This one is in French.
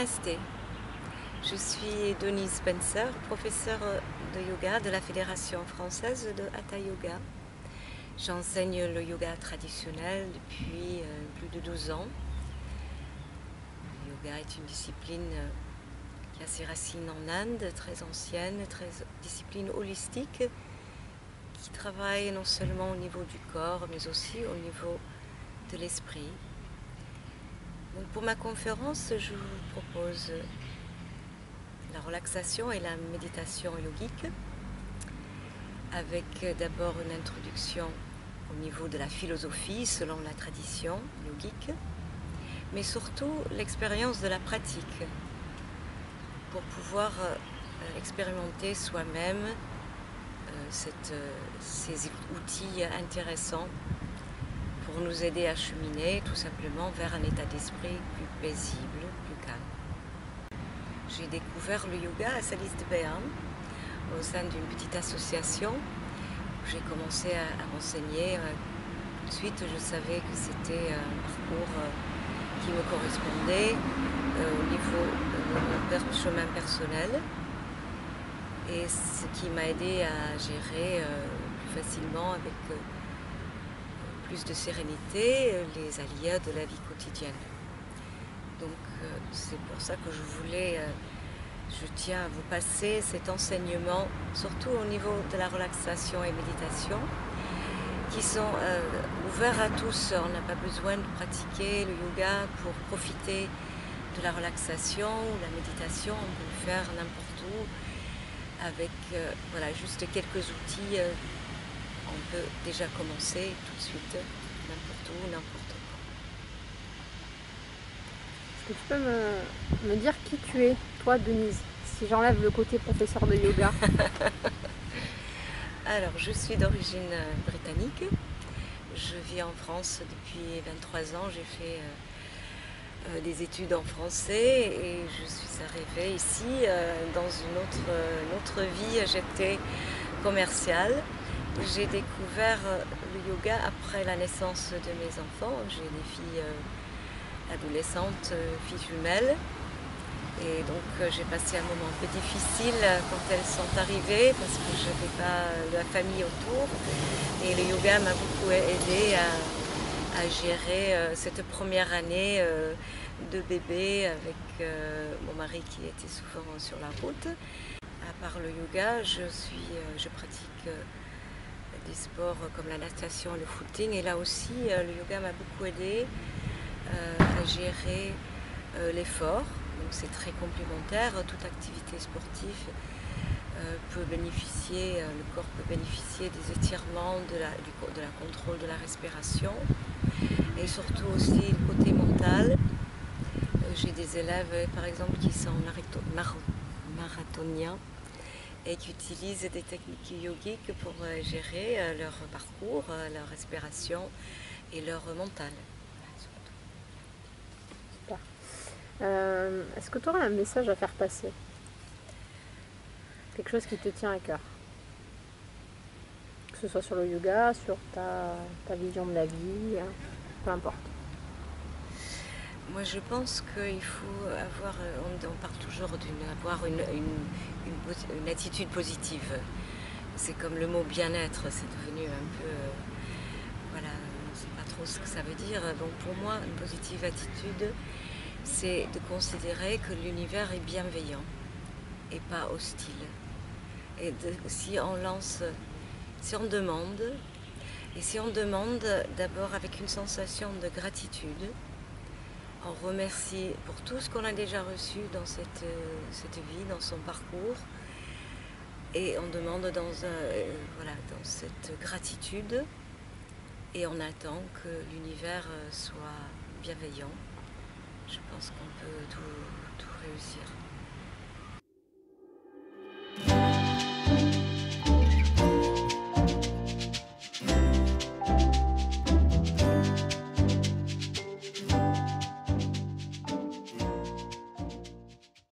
Namasté. Je suis Denise Spencer, professeure de yoga de la Fédération française de Hatha Yoga. J'enseigne le yoga traditionnel depuis plus de 12 ans. Le yoga est une discipline qui a ses racines en Inde, très ancienne, discipline holistique, qui travaille non seulement au niveau du corps, mais aussi au niveau de l'esprit. Donc pour ma conférence, je vous propose la relaxation et la méditation yogique, avec d'abord une introduction au niveau de la philosophie selon la tradition yogique, mais surtout l'expérience de la pratique pour pouvoir expérimenter soi-même ces outils intéressants pour nous aider à cheminer tout simplement vers un état d'esprit plus paisible, plus calme. J'ai découvert le yoga à Salis de Béarn au sein d'une petite association où j'ai commencé à m'enseigner. Tout de suite, je savais que c'était un parcours qui me correspondait au niveau de mon chemin personnel, et ce qui m'a aidé à gérer plus facilement, avec plus de sérénité, les aléas de la vie quotidienne. Donc c'est pour ça que je tiens à vous passer cet enseignement, surtout au niveau de la relaxation et méditation, qui sont ouverts à tous. On n'a pas besoin de pratiquer le yoga pour profiter de la relaxation ou la méditation. On peut le faire n'importe où avec juste quelques outils. On peut déjà commencer tout de suite, n'importe où, n'importe quand. Est-ce que tu peux me dire qui tu es, toi, Denise, si j'enlève le côté professeur de yoga? Alors, je suis d'origine britannique. Je vis en France depuis 23 ans. J'ai fait des études en français et je suis arrivée ici dans une autre vie. J'étais commerciale. J'ai découvert le yoga après la naissance de mes enfants. J'ai des filles adolescentes, filles jumelles. Et donc j'ai passé un moment un peu difficile quand elles sont arrivées parce que je n'avais pas la famille autour. Et le yoga m'a beaucoup aidé à gérer cette première année de bébé avec mon mari qui était souvent sur la route. À part le yoga, je pratique des sports comme la natation et le footing. Et là aussi, le yoga m'a beaucoup aidé à gérer l'effort. Donc c'est très complémentaire. Toute activité sportive peut bénéficier, le corps peut bénéficier des étirements, de la contrôle de la respiration, et surtout aussi le côté mental. J'ai des élèves par exemple qui sont marathoniens et qui utilisent des techniques yogiques pour gérer leur parcours, leur respiration et leur mental. Super. Est-ce que tu aurais un message à faire passer? Quelque chose qui te tient à cœur? Que ce soit sur le yoga, sur ta vision de la vie, peu importe. Moi je pense qu'il faut avoir, on parle toujours d'avoir une attitude positive. C'est comme le mot bien-être, c'est devenu un peu, on ne sait pas trop ce que ça veut dire. Donc pour moi, une positive attitude, c'est de considérer que l'univers est bienveillant et pas hostile. Et si on demande d'abord avec une sensation de gratitude, on remercie pour tout ce qu'on a déjà reçu dans cette vie, dans son parcours, et on demande dans cette gratitude, et on attend que l'univers soit bienveillant. Je pense qu'on peut tout réussir.